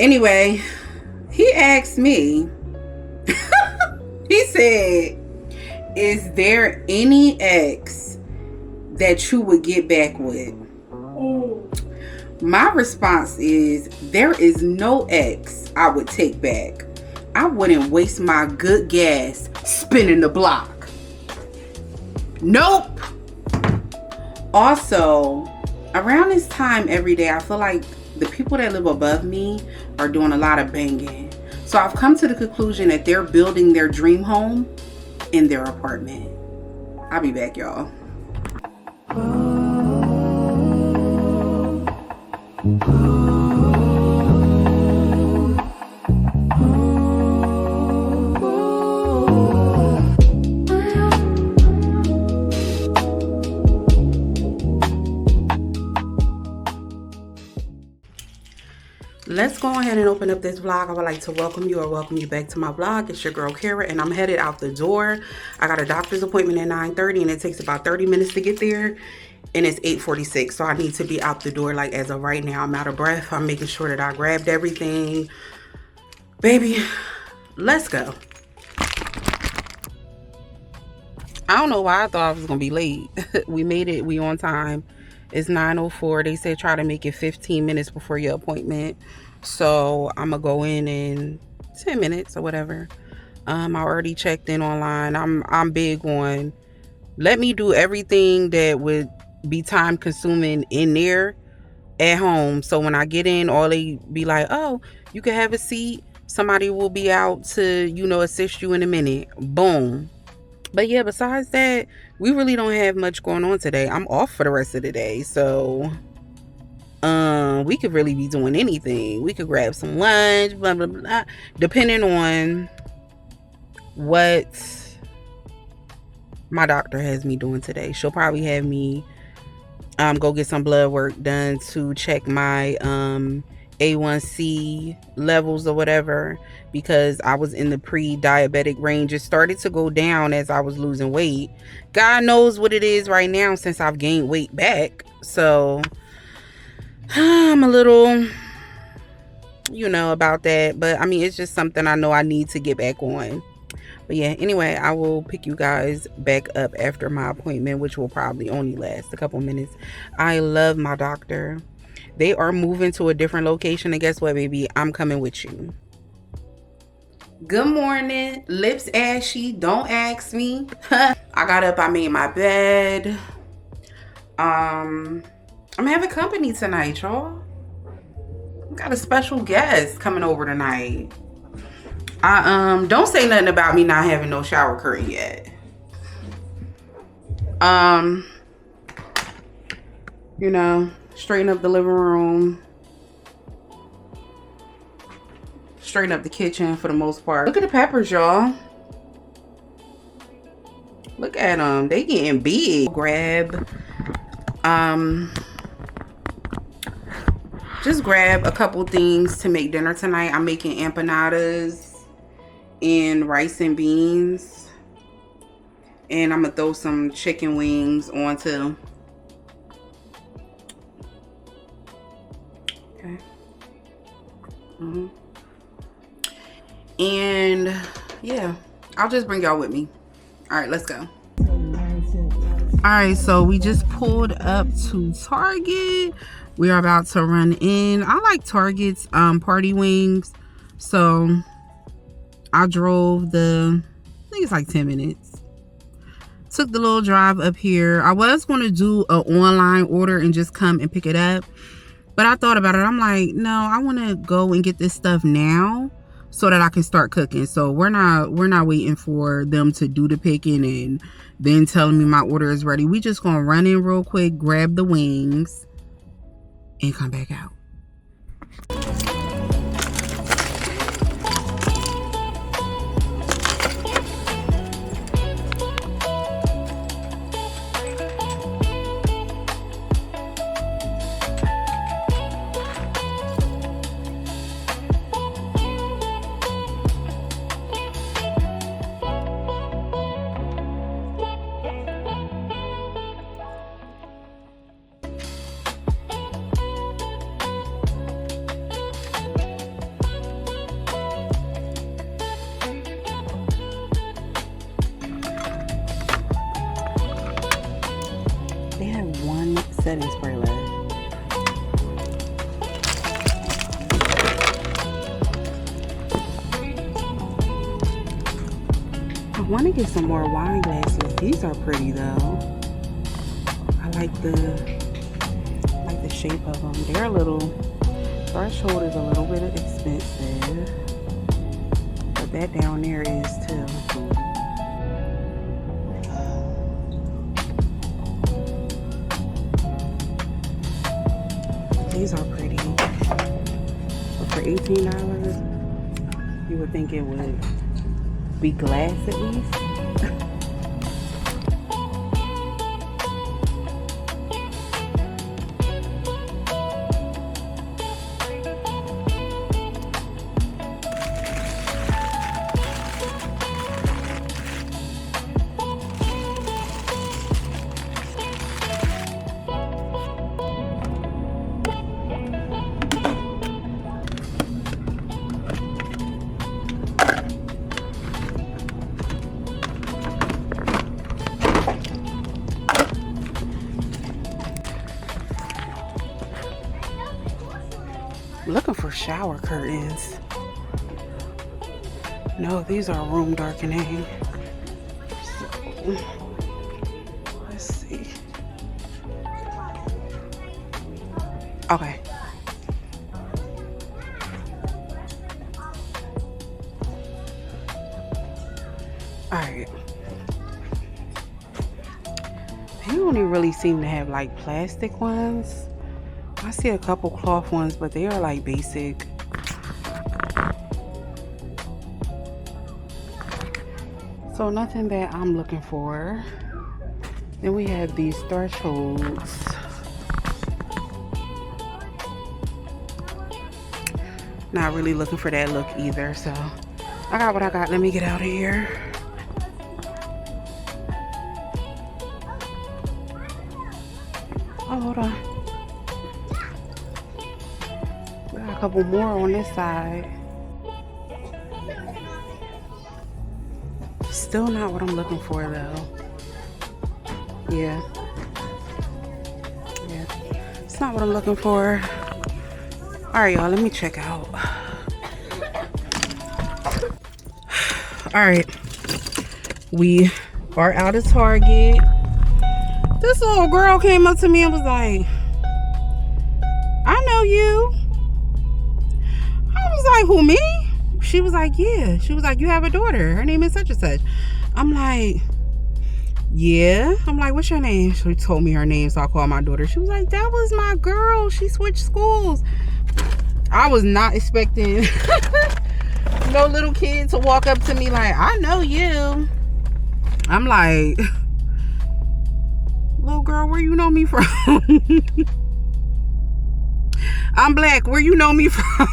Anyway, he asked me, he said, is there any ex that you would get back with? My response is, there is no ex I would take back. I wouldn't waste my good gas spinning the block. Nope. Also, around this time every day, I feel like the people that live above me are doing a lot of banging. So I've come to the conclusion that they're building their dream home in their apartment. I'll be back, y'all. Let's go ahead and open up this vlog. I would like to welcome you back to my vlog. It's your girl Kara, and I'm headed out the door. I got a doctor's appointment at 9:30, and it takes about 30 minutes to get there, and it's 8:46, so I need to be out the door. Like, as of right now, I'm out of breath. I'm making sure that I grabbed everything. Baby, let's go. I don't know why I thought I was gonna be late. We made it. We on time. It's 9:04. They said try to make it 15 minutes before your appointment. So I'm gonna go in 10 minutes or whatever. I already checked in online. I'm big on, let me do everything that would be time consuming in there at home. So when I get in, all they be like, oh, you can have a seat. Somebody will be out to, assist you in a minute. Boom. But yeah, besides that, we really don't have much going on today. I'm off for the rest of the day. So we could really be doing anything. We could grab some lunch, blah, blah, blah, depending on what my doctor has me doing today. She'll probably have me go get some blood work done to check my A1C levels or whatever, because I was in the pre-diabetic range. It started to go down as I was losing weight. God knows what it is right now since I've gained weight back. So I'm a little, about that. But I mean, it's just something I know I need to get back on. But yeah, anyway, I will pick you guys back up after my appointment, which will probably only last a couple minutes. I love my doctor. They are moving to a different location, and guess what, baby? I'm coming with you. Good morning. Lips ashy. Don't ask me. I got up. I made my bed. I'm having company tonight, y'all. Got a special guest coming over tonight. Don't say nothing about me not having no shower curtain yet. Straighten up the living room. Straighten up the kitchen for the most part. Look at the peppers, y'all. Look at them. They getting big. Just grab a couple things to make dinner tonight. I'm making empanadas and rice and beans. And I'm going to throw some chicken wings onto. Okay. And yeah, I'll just bring y'all with me. All right, let's go. All right, so we just pulled up to Target. We are about to run in. I like Target's party wings. So I drove I think it's like 10 minutes. Took the little drive up here. I was going to do an online order and just come and pick it up. But I thought about it. I'm like, no, I want to go and get this stuff now so that I can start cooking. So we're not waiting for them to do the picking and then telling me my order is ready. We just gonna run in real quick, grab the wings, and come back out. setting spray left. I want to get some more wine glasses. These are pretty though. I like the shape of them. They're a little, threshold is a little bit expensive, but that down there is too. These are pretty, but for $18, you would think it would be glass at least. Looking for shower curtains. No, these are room darkening. So, let's see. Okay. Alright. They only really seem to have like plastic ones. I see a couple cloth ones, but they are like basic. So nothing that I'm looking for. Then we have these thresholds. Not really looking for that look either. So I got what I got. Let me get out of here. Oh, hold on. A couple more on this side. Still not what I'm looking for though. Yeah, it's not what I'm looking for. All right, y'all, let me check out. All right, we are out of Target. This little girl came up to me and was like, I know you. I was like, who, me? She was like, yeah. She was like, you have a daughter. Her name is such and such. I'm like, yeah. I'm like, what's your name? She told me her name, so I called my daughter. She was like, that was my girl. She switched schools. I was not expecting no little kid to walk up to me like, I know you. I'm like, little girl, where you know me from? I'm black. Where you know me from?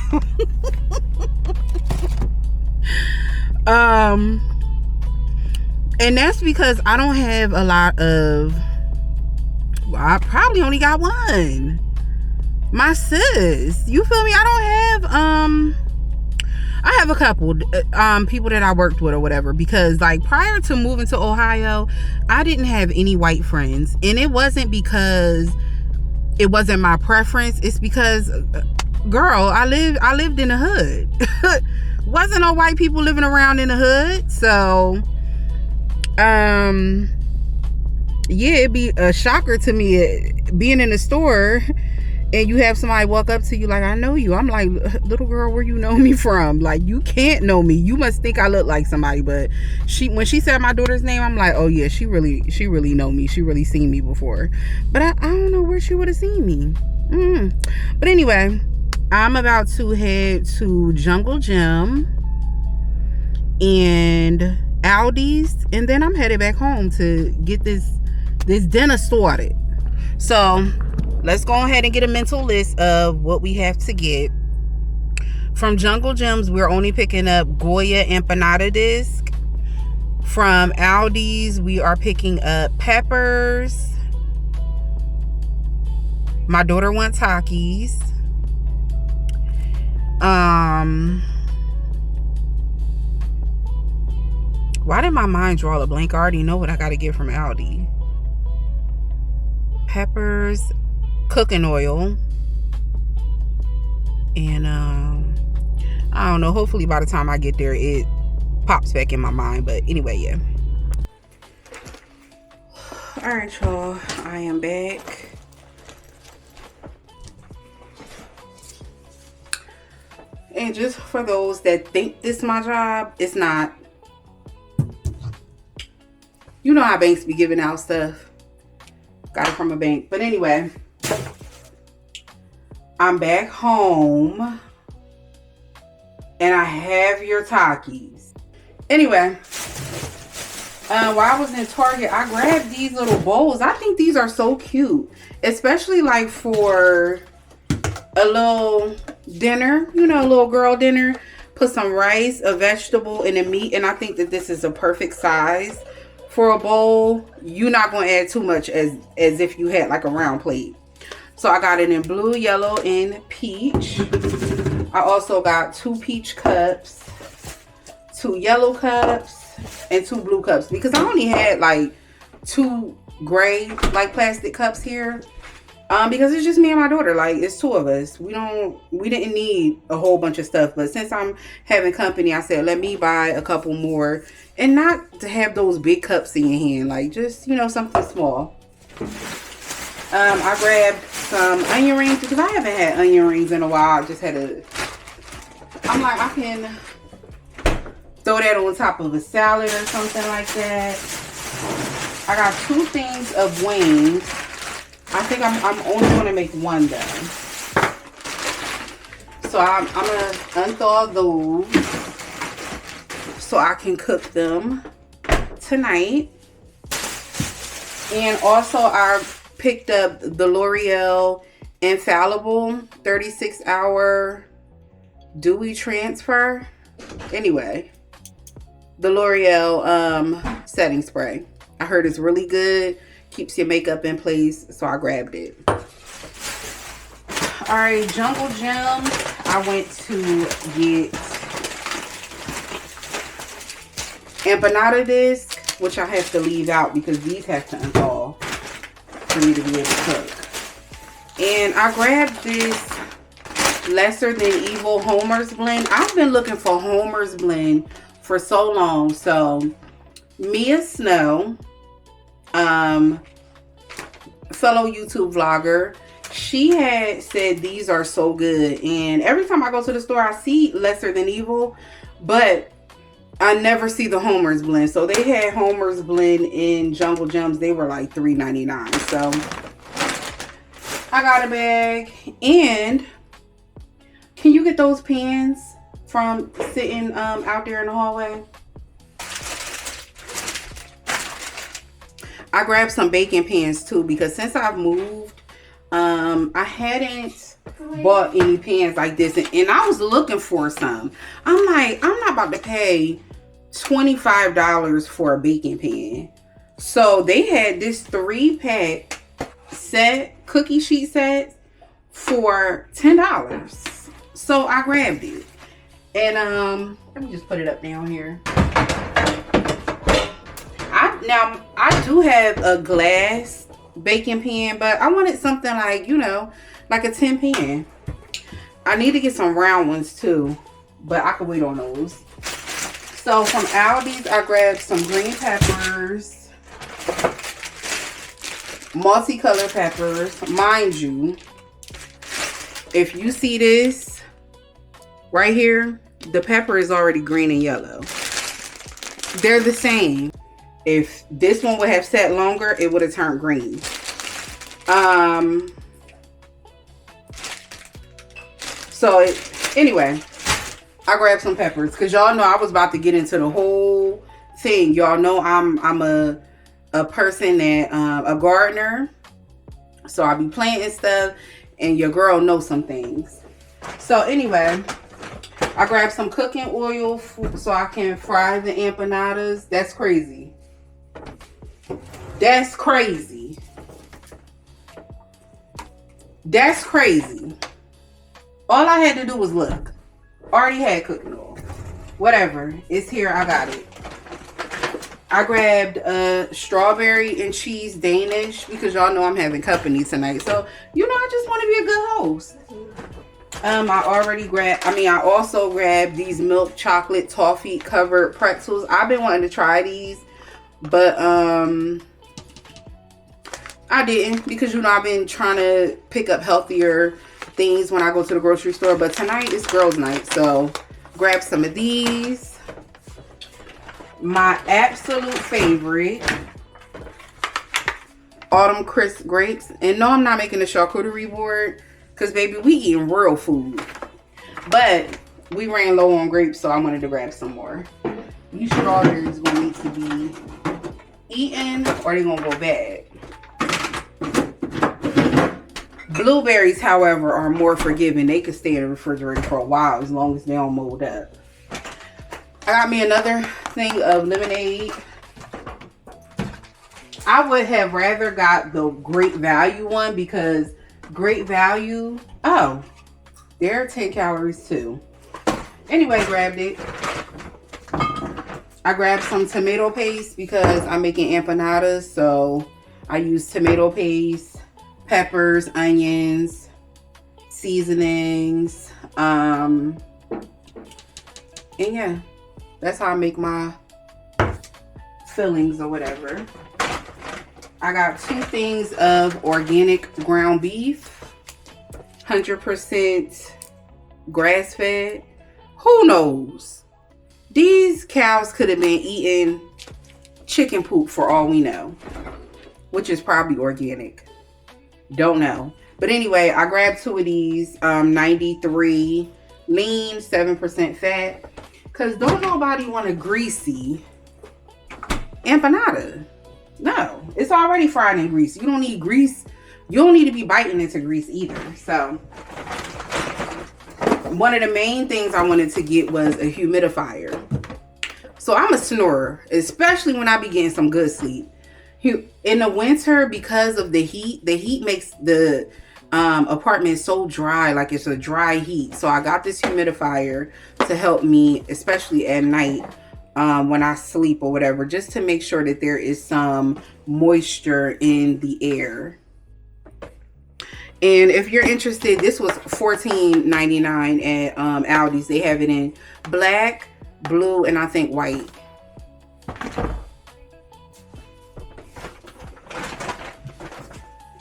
And that's because I don't have a lot of, well, I probably only got one. My sis, you feel me? I don't have, I have a couple, people that I worked with or whatever, because like prior to moving to Ohio, I didn't have any white friends. And it wasn't because it wasn't my preference. It's because, girl, I lived in the hood. Wasn't no white people living around in the hood. So, yeah, it'd be a shocker to me being in the store and you have somebody walk up to you like, I know you. I'm like, little girl, where you know me from? Like, you can't know me. You must think I look like somebody. But when she said my daughter's name, I'm like, oh yeah, she really know me. She really seen me before. But I don't know where she would have seen me. But anyway, I'm about to head to Jungle Gym and Aldi's, and then I'm headed back home to get this dinner sorted. So let's go ahead and get a mental list of what we have to get. From Jungle Gyms, we're only picking up Goya empanada disc. From Aldi's, we are picking up peppers. My daughter wants Takis. Why did my mind draw a blank? I already know what I gotta get from Aldi. Peppers. cooking oil. And I don't know, hopefully by the time I get there it pops back in my mind. But anyway, yeah. All right, y'all, I am back. And just for those that think this is my job, it's not. You know how banks be giving out stuff. Got it from a bank. But anyway, I'm back home and I have your Takis. Anyway, while I was in Target, I grabbed these little bowls. I think these are so cute, especially like for a little dinner, you know, a little girl dinner. Put some rice, a vegetable, and a meat, and I think that this is a perfect size for a bowl. You're not going to add too much as if you had like a round plate. So I got it in blue, yellow, and peach. I also got 2 peach cups, 2 yellow cups, and 2 blue cups, because I only had like 2 gray like plastic cups here. Because it's just me and my daughter. Like, it's 2 of us. We didn't need a whole bunch of stuff. But since I'm having company, I said, let me buy a couple more. And not to have those big cups in your hand. Like, just, you know, something small. I grabbed some onion rings because I haven't had onion rings in a while. I just had I'm like, I can throw that on top of a salad or something like that. I got 2 things of wings. I think I'm only going to make 1 though. So I'm going to unthaw those so I can cook them tonight. And also I picked up the L'Oreal Infallible 36-hour dewy transfer. Anyway, the L'Oreal setting spray. I heard it's really good. Keeps your makeup in place, so I grabbed it. All right, Jungle Gym. I went to get empanada disc, which I have to leave out because these have to unthaw for me to be able to cook. And I grabbed this Lesser Than Evil Homer's Blend. I've been looking for Homer's Blend for so long. So Mia Snow, fellow YouTube vlogger, she had said these are so good, and every time I go to the store I see Lesser Than Evil, but I never see the Homer's Blend. So they had Homer's Blend in Jungle Gems. They were like $3.99. So I got a bag. And can you get those pans from sitting out there in the hallway? I grabbed some baking pans too, because since I've moved, I hadn't bought any pans like this, and I was looking for some. I'm like, I'm not about to pay $25 for a baking pan. So they had this 3-pack set, cookie sheet set, for $10. So I grabbed it. And let me just put it up down here. I do have a glass baking pan, but I wanted something like, you know, like a tin pan. I need to get some round ones too, but I can wait on those. So from Aldi's, I grabbed some green peppers, multicolored peppers. Mind you, if you see this right here, the pepper is already green and yellow. They're the same. If this one would have sat longer, it would have turned green. Anyway, I grabbed some peppers because y'all know I was about to get into the whole thing. Y'all know I'm a person that a gardener, so I be planting stuff, and your girl knows some things. So anyway, I grabbed some cooking oil so I can fry the empanadas. That's crazy. That's crazy. That's crazy. All I had to do was look. Already had cooking oil. Whatever. It's here. I got it. I grabbed a strawberry and cheese Danish because y'all know I'm having company tonight. So, you know, I just want to be a good host. I also grabbed these milk chocolate toffee covered pretzels. I've been wanting to try these, but I didn't because, you know, I've been trying to pick up healthier things when I go to the grocery store. But tonight is girls' night, so grab some of these. My absolute favorite, Autumn Crisp Grapes. And no, I'm not making a charcuterie board because, baby, we eating real food. But we ran low on grapes, so I wanted to grab some more. These strawberries going to need to be eaten or they're going to go bad. Blueberries, however, are more forgiving. They can stay in the refrigerator for a while as long as they don't mold up. I got me another thing of lemonade. I would have rather got the Great Value one because Great Value, oh, they're 10 calories too. Anyway, grabbed it. I grabbed some tomato paste because I'm making empanadas. So I use tomato paste, peppers, onions, seasonings. And yeah. That's how I make my fillings or whatever. I got 2 things of organic ground beef. 100% grass-fed. Who knows? These cows could have been eating chicken poop for all we know. Which is probably organic. Don't know. But anyway, I grabbed 2 of these. 93 lean, 7% fat. Because don't nobody want a greasy empanada. No. It's already fried in grease. You don't need grease. You don't need to be biting into grease either. So, one of the main things I wanted to get was a humidifier. So, I'm a snorer. Especially when I be getting some good sleep. In the winter, because of the heat makes the apartment so dry. Like it's a dry heat. So, I got this humidifier to help me, especially at night when I sleep or whatever, just to make sure that there is some moisture in the air. And if you're interested, this was $14.99 at Aldi's. They have it in black, blue, and I think white.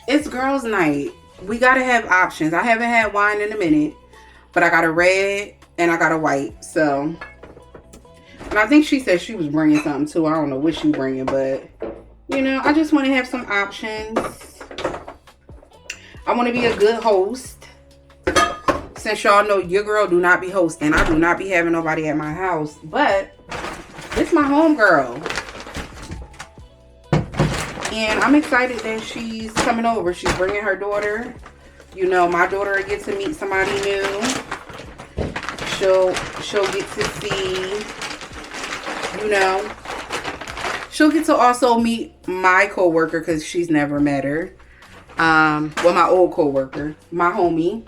It's girls' night. We gotta have options. I haven't had wine in a minute, but I got a red and I got a white. So, and I think she said she was bringing something too. I don't know what she's bringing, but you know, I just want to have some options. I want to be a good host. Since y'all know your girl do not be hosting, I do not be having nobody at my house, but this is my home girl. And I'm excited that she's coming over. She's bringing her daughter. You know, my daughter will get to meet somebody new. She'll get to see, you know, she'll get to also meet my coworker because she's never met her. Well, my old coworker, my homie.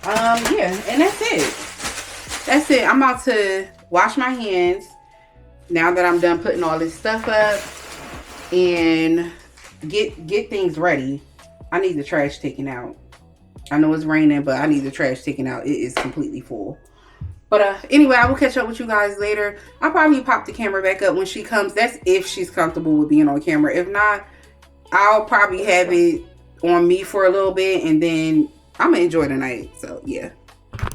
Yeah, and that's it. That's it. I'm about to wash my hands now that I'm done putting all this stuff up and get things ready. I need the trash taken out. I know it's raining, but I need the trash taken out. It is completely full. But anyway, I will catch up with you guys later. I'll probably pop the camera back up when she comes. That's if she's comfortable with being on camera. If not, I'll probably have it on me for a little bit, and then I'm gonna enjoy the night. So yeah.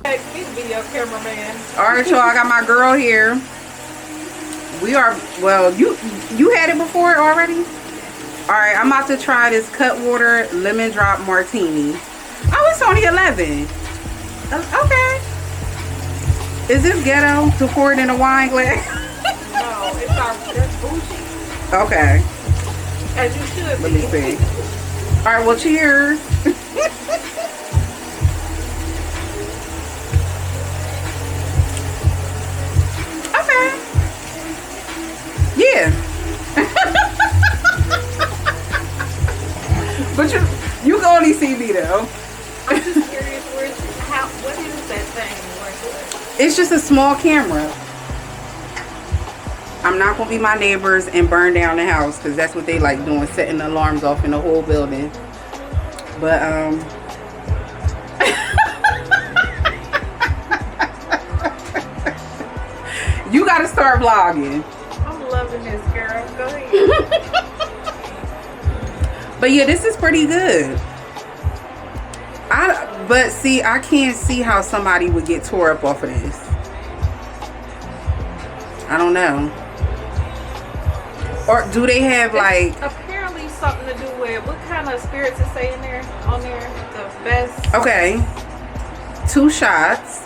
Hey, please be your cameraman. All right, y'all. I got my girl here. We are, well, you had it before already? All right, I'm about to try this Cutwater Lemon Drop Martini. Oh, it's only 11. Okay. Is this ghetto to pour it in a wine glass? No, that's bougie. Okay. As you should be. Let me see. All right, well, cheers. Okay. Yeah. But you can only see me though. I'm just curious, what is that thing? It's just a small camera. I'm I'm not gonna be my neighbors and burn down the house, because that's what they like doing, setting the alarms off in the whole building. But you gotta start vlogging. I'm loving this, girl. Go ahead. But yeah, this is pretty good. But see, I can't see how somebody would get tore up off of this. I don't know. Or do they have like... apparently something to do with what kind of spirits is saying there on there? The best. Okay. 2 shots.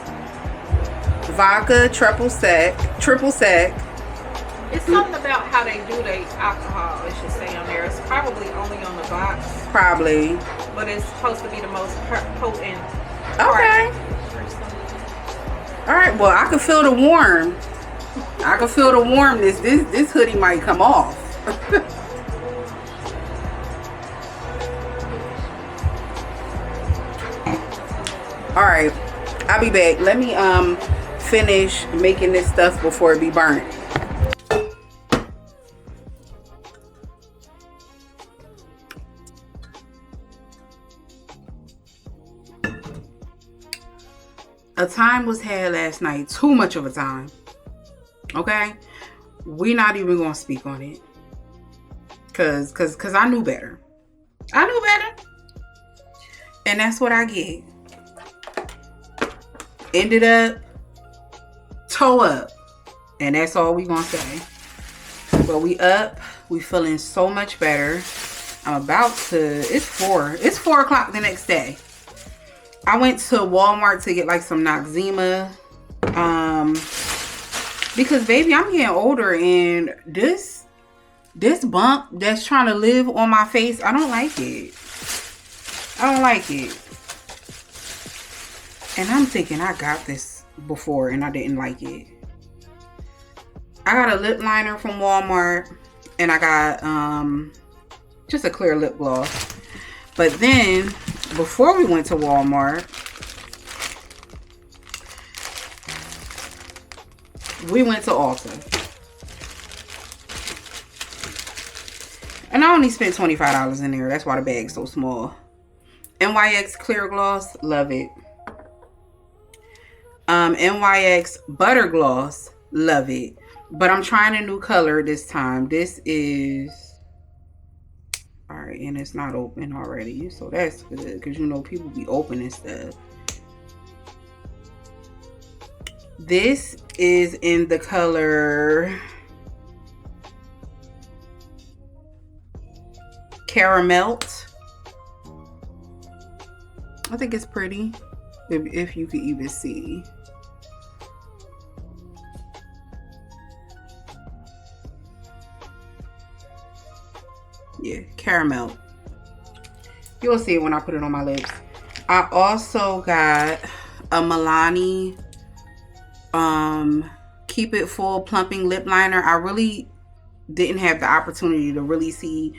Vodka, triple sec. It's something about how they do their alcohol. It should say on there. It's probably only on the box. Probably. But it's supposed to be the most potent. Okay. All right. Well, I can feel the warm. I can feel the warmness. This hoodie might come off. All right. I'll be back. Let me finish making this stuff before it be burnt. A time was had last night. Too much of a time. Okay? We're not even going to speak on it. Cause I knew better. I knew better. And that's what I get. Ended up toe up. And that's all we going to say. But we up. We feeling so much better. I'm about to... It's 4. It's 4 o'clock the next day. I went to Walmart to get like some Noxzema. Because baby, I'm getting older and this bump that's trying to live on my face, I don't like it. I don't like it. And I'm thinking I got this before and I didn't like it. I got a lip liner from Walmart and I got just a clear lip gloss. But then before we went to Walmart, we went to Ulta. And I only spent $25 in there. That's why the bag's so small. NYX clear gloss, love it. NYX butter gloss, love it. But I'm trying a new color this time. This is... Alright, and it's not open already. So that's good. Because you know people be opening stuff. This is in the color Caramel. I think it's pretty. If you could even see. Yeah, caramel. You'll see it when I put it on my lips. I also got a Milani Keep It Full Plumping Lip Liner. I really didn't have the opportunity to really see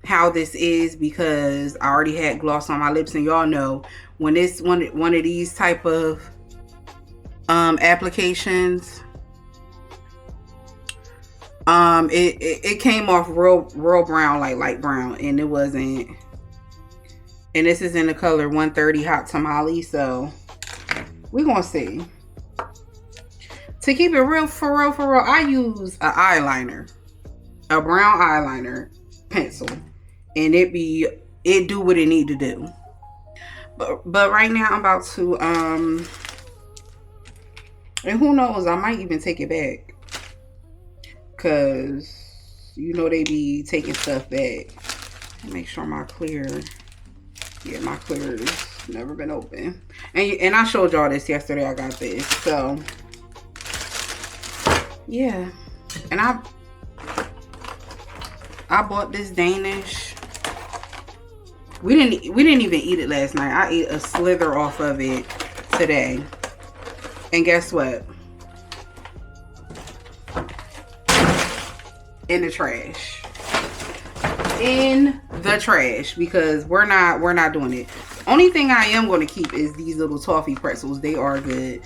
how this is because I already had gloss on my lips, and y'all know when it's one of these type of applications, it came off real brown, like light brown, and it wasn't. And this is in the color 130 Hot Tamale, so we're gonna see. To keep it real, for real, I use an eyeliner, a brown eyeliner pencil, and it do what it need to do. But right now I'm about to and who knows, I might even take it back. Cause you know they be taking stuff back. Make sure my clear. Yeah, my clear has never been open. And I showed y'all this yesterday. I got this. So yeah. And I bought this Danish. We didn't even eat it last night. I ate a slither off of it today. And guess what? In the trash. In the trash, because we're not doing it. Only thing I am going to keep is these little toffee pretzels. They are good.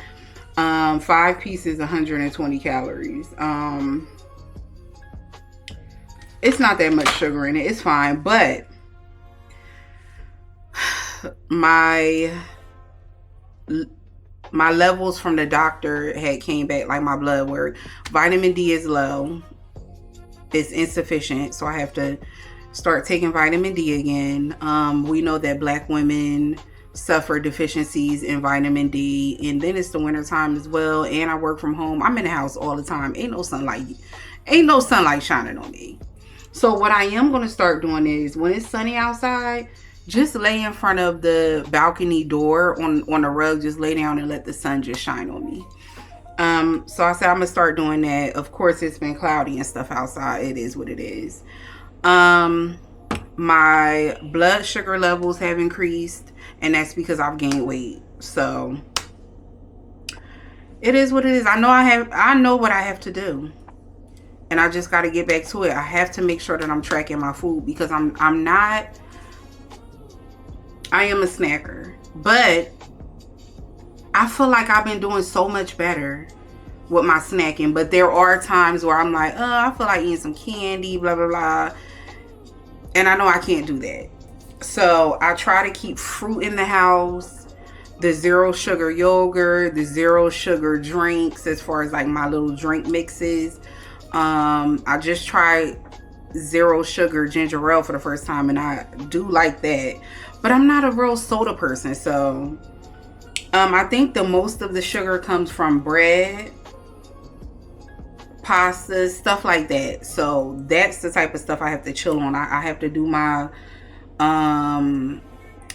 5 pieces, 120 calories. It's not that much sugar in it. It's fine. But my my levels from the doctor had came back, like my blood work. Vitamin D is low. It's insufficient. So I have to start taking vitamin D again. We know that black women suffer deficiencies in vitamin D, and then it's the winter time as well, and I work from home. I'm in the house all the time. Ain't no sunlight shining on me. So what I am going to start doing is, when it's sunny outside, just lay in front of the balcony door on a rug, just lay down and let the sun just shine on me. So I said I'm gonna start doing that. Of course, it's been cloudy and stuff outside. It is what it is. My blood sugar levels have increased, and that's because I've gained weight. So it is what it is. I know what I have to do, and I just got to get back to it. I have to make sure that I'm tracking my food, because I am a snacker, but I feel like I've been doing so much better with my snacking. But there are times where I'm like, I feel like eating some candy, blah, blah, blah. And I know I can't do that. So I try to keep fruit in the house, the zero sugar yogurt, the zero sugar drinks, as far as like my little drink mixes. I just tried zero sugar ginger ale for the first time, and I do like that. But I'm not a real soda person, so I think the most of the sugar comes from bread, pasta, stuff like that. So that's the type of stuff I have to chill on. I have to do my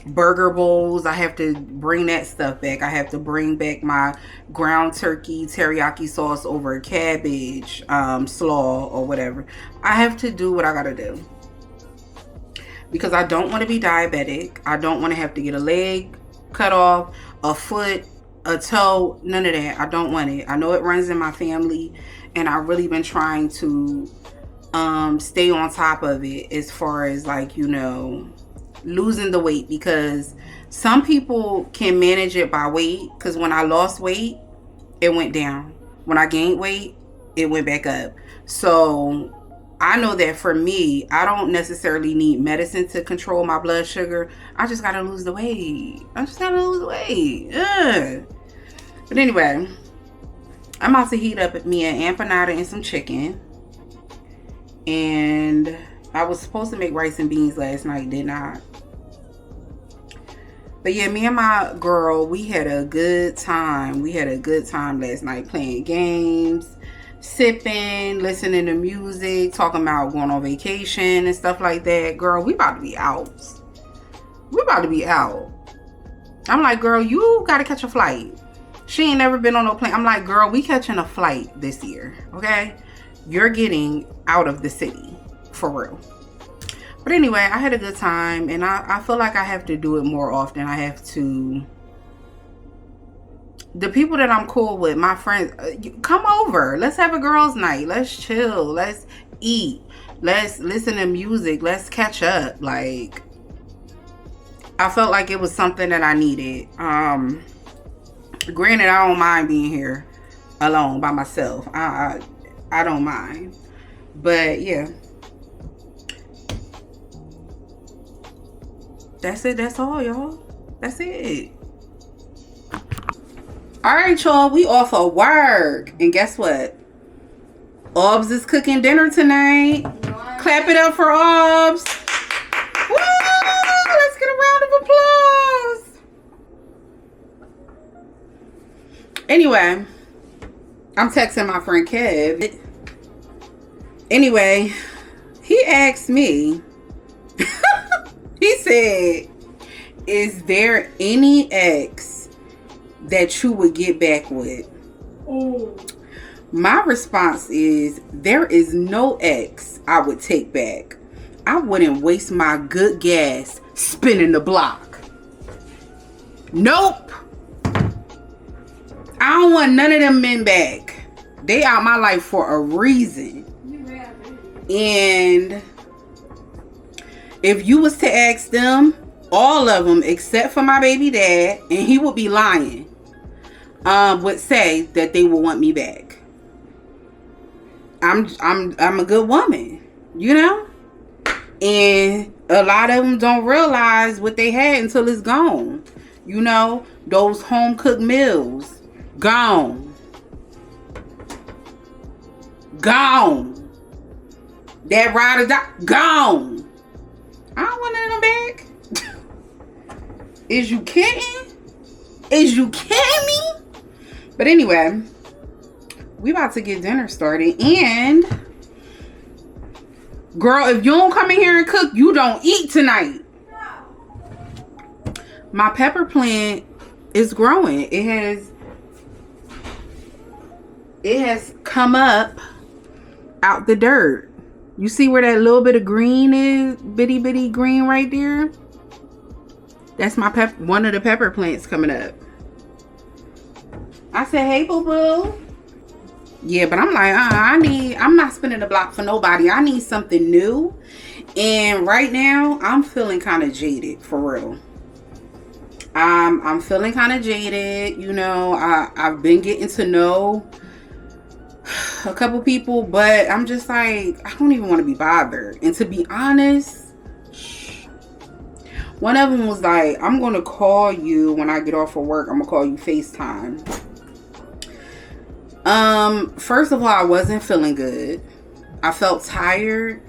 burger bowls. I have to bring that stuff back. I have to bring back my ground turkey teriyaki sauce over cabbage slaw or whatever. I have to do what I gotta do, because I don't want to be diabetic. I don't want to have to get a leg cut off, a foot, a toe, none of that. I don't want it. I know it runs in my family, and I've really been trying to stay on top of it, as far as like, losing the weight, because some people can manage it by weight. Because when I lost weight, it went down. When I gained weight, it went back up. So I know that for me, I don't necessarily need medicine to control my blood sugar. I just gotta lose the weight. Ugh. But anyway, I'm about to heat up me an empanada and some chicken. And I was supposed to make rice and beans last night, did not. But yeah, me and my girl, we had a good time. We had a good time last night, playing games, sipping, listening to music, talking about going on vacation and stuff like that. Girl, we about to be out. I'm like, girl, you gotta catch a flight. She ain't never been on no plane. I'm like, girl, we catching a flight this year, okay? You're getting out of the city, for real. But anyway, I had a good time, and I feel like I have to do it more often. I have to. The people that I'm cool with, my friends, come over. Let's have a girls' night. Let's chill. Let's eat. Let's listen to music. Let's catch up. Like, I felt like it was something that I needed. Granted, I don't mind being here alone by myself. I don't mind. But yeah. That's it. That's all, y'all. That's it. Alright, y'all. We off of work. And guess what? Obs is cooking dinner tonight. What? Clap it up for Obs. Woo! Let's get a round of applause. Anyway, I'm texting my friend Kev. Anyway, he asked me, he said, is there any ex that you would get back with? My response is, there is no ex I would take back. I wouldn't waste my good gas spinning the block. Nope. I don't want none of them men back. They out my life for a reason. And if you was to ask them, all of them except for my baby dad, and he would be lying, would say that they will want me back. I'm a good woman. you know? And a lot of them don't realize what they had until it's gone. You know, those home cooked meals, gone. Gone. That ride or die, gone. I don't want none of them back. Is you kidding? Is you kidding me? But anyway, we about to get dinner started. And girl, if you don't come in here and cook, you don't eat tonight. My pepper plant is growing. It has come up out the dirt. You see where that little bit of green is? Bitty bitty green right there? That's my one of the pepper plants coming up. I said, hey, boo-boo. Yeah, but I'm like, I'm not spinning the block for nobody. I need something new. And right now, I'm feeling kind of jaded, for real. I'm feeling kind of jaded. You know, I've been getting to know a couple people, but I'm just like, I don't even want to be bothered. And to be honest, one of them was like, I'm going to call you when I get off of work. I'm going to call you FaceTime. First of all, I wasn't feeling good. I felt tired.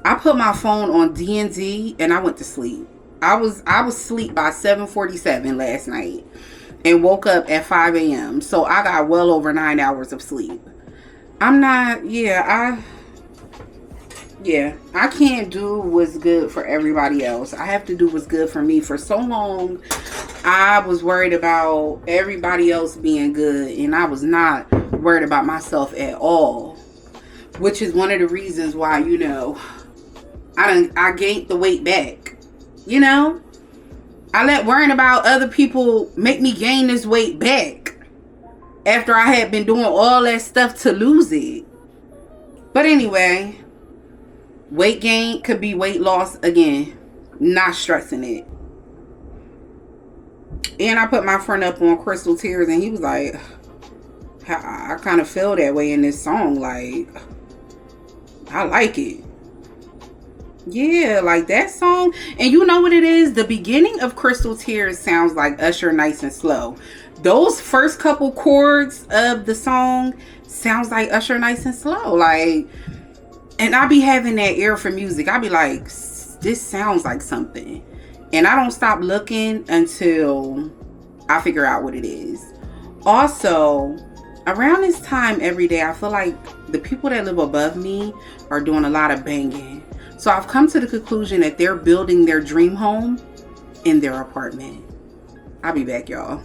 I put my phone on D&D and I went to sleep. I was asleep by 7:47 last night and woke up at 5 a.m. So I got well over 9 hours of sleep. I can't do what's good for everybody else. I have to do what's good for me. For so long, I was worried about everybody else being good, and I was not worried about myself at all. Which is one of the reasons why, you know, I gained the weight back. You know, I let worrying about other people make me gain this weight back after I had been doing all that stuff to lose it. But anyway, weight gain could be weight loss again. Not stressing it. And I put my friend up on Crystal Tears, and he was like, I kind of feel that way in this song. Like, I like it. Yeah, like that song. And you know what it is? The beginning of Crystal Tears sounds like Usher, Nice and Slow. Those first couple chords of the song sounds like Usher, Nice and Slow. Like, and I be having that ear for music. I be like, this sounds like something. And I don't stop looking until I figure out what it is. Also, around this time every day, I feel like the people that live above me are doing a lot of banging. So I've come to the conclusion that they're building their dream home in their apartment. I'll be back, y'all.